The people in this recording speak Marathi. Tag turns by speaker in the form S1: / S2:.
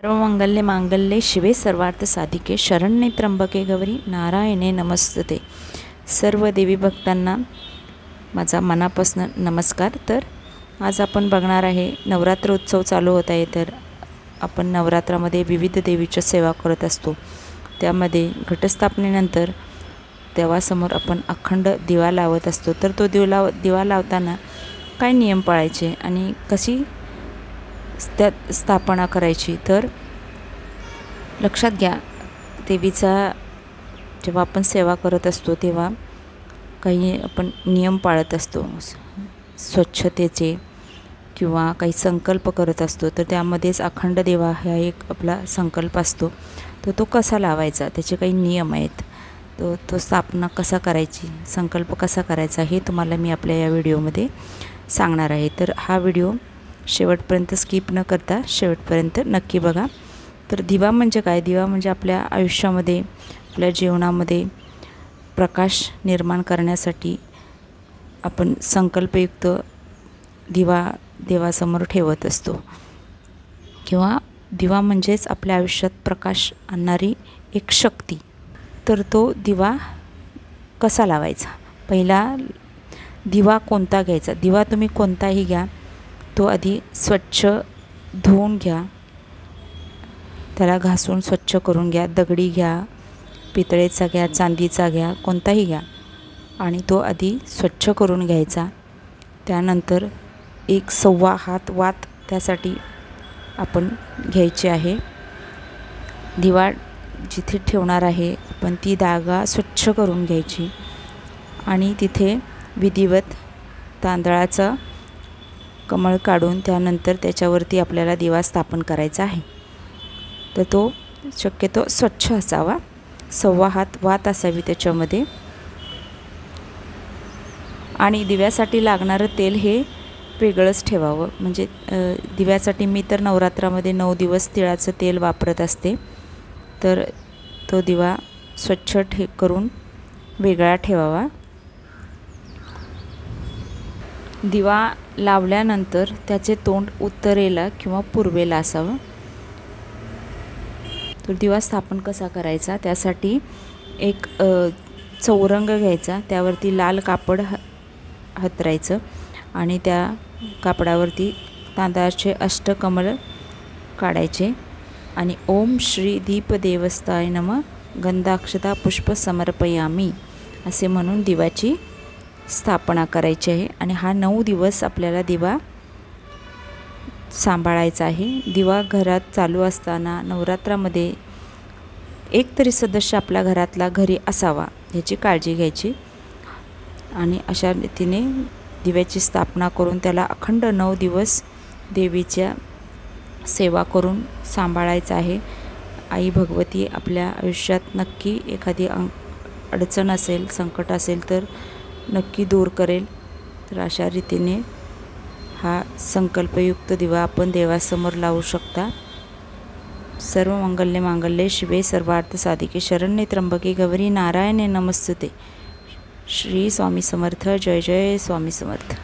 S1: सर्वमंगल्ये मांगल्ये शिवे सर्वार्थ साधिके शरण्ये त्र्यंबके गौरी नारायणे नमस्तुते। सर्व देवी भक्तांना माझा मनापासून नमस्कार। तर आज आपण बघणार आहे नवरात्र उत्सव चालू होत आहे। तर आपण नवरात्रामध्ये विविध देवीची सेवा करत असतो। त्यामध्ये घटस्थापनेनंतर देवासमोर आपण अखंड दिवा लावत असतो। तर तो दिवा लावताना काय नियम पाळायचे आणि कशी त्यात स्थापना करायची, तर लक्षात घ्या। देवीचा जेव्हा आपण सेवा करत असतो तेव्हा काही आपण नियम पाळत असतो, स्वच्छतेचे किंवा काही संकल्प करत असतो। तर त्यामध्येच अखंड दिवा हा एक आपला संकल्प असतो। तर तो कसा लावायचा, त्याचे काही नियम आहेत। तो स्थापना कसा करायची, संकल्प कसा करायचा, हे तुम्हाला मी आपल्या या व्हिडिओमध्ये सांगणार आहे। तर हा व्हिडिओ शेवटपर्यंत स्किप न करता शेवटपर्यंत नक्की बघा। तर दिवा म्हणजे काय? दिवा म्हणजे आपल्या आयुष्यामध्ये, आपल्या जीवनामध्ये प्रकाश निर्माण करण्यासाठी आपण संकल्पयुक्त दिवा देवासमोर ठेवत असतो, किंवा दिवा म्हणजेच आपल्या आयुष्यात प्रकाश आणणारी एक शक्ती। तर तो दिवा कसा लावायचा? पहिला दिवा कोणता घ्यायचा? दिवा तुम्ही कोणताही घ्या, तो आधी स्वच्छ धुवून घ्या, त्याला घासून स्वच्छ करून घ्या। दगडी घ्या, पितळेचा घ्या, चांदीचा घ्या, कोणताही घ्या, आणि तो आधी स्वच्छ करून घ्यायचा। त्यानंतर 1.25 हात वात त्यासाठी आपण घ्यायची आहे। दिवा जिथे ठेवणार आहे आपण ती जागा स्वच्छ करून घ्यायची, आणि तिथे विधिवत तांदळाचा कमळ काढून त्यानंतर त्याच्यावरती आपल्याला दिवा स्थापन करायचा आहे। तर तो शक्यतो स्वच्छ असावा, 1.25 हात वात असावी त्याच्यामध्ये। आणि दिव्यासाठी लागणारं तेल हे वेगळंच ठेवावं। म्हणजे दिव्यासाठी मी तर नवरात्रामध्ये 9 दिवस तिळाचं तेल वापरत असते। तर तो दिवा स्वच्छ करून वेगळा ठेवावा। दिवा लावल्यानंतर त्याचे तोंड उत्तरेला किंवा पूर्वेला असावं। तर दिवा स्थापन कसा करायचा? त्यासाठी एक चौरंग घ्यायचा, त्यावरती लाल कापड हतरायचं, आणि त्या कापडावरती तांदळाचे अष्टकमल काढायचे, आणि ओम श्री दीपदेवस्ताय नमः गंधाक्षता पुष्प समर्पयामी असे म्हणून दिव्याची स्थापना करायची आहे। आणि हा 9 दिवस आपल्याला दिवा सांभाळायचा आहे। दिवा घरात चालू असताना नवरात्रामध्ये एक तरी सदस्य आपल्या घरातला घरी असावा, ह्याची काळजी घ्यायची। आणि अशा रीतीने दिव्याची स्थापना करून त्याला अखंड 9 दिवस देवीच्या सेवा करून सांभाळायचं आहे। आई भगवती आपल्या आयुष्यात नक्की एखादी अडचण असेल, संकट असेल तर नक्की दूर करेल। तर अशा रीतीने हा संकल्पयुक्त दिवा आपण देवासमोर लावू शकता। सर्व मंगल्ये मांगल्ये शिवे सर्वार्थ साधिके शरण्ये त्र्यंबके गौरी नारायणे नमस्तुते। श्री स्वामी समर्थ। जय जय स्वामी समर्थ।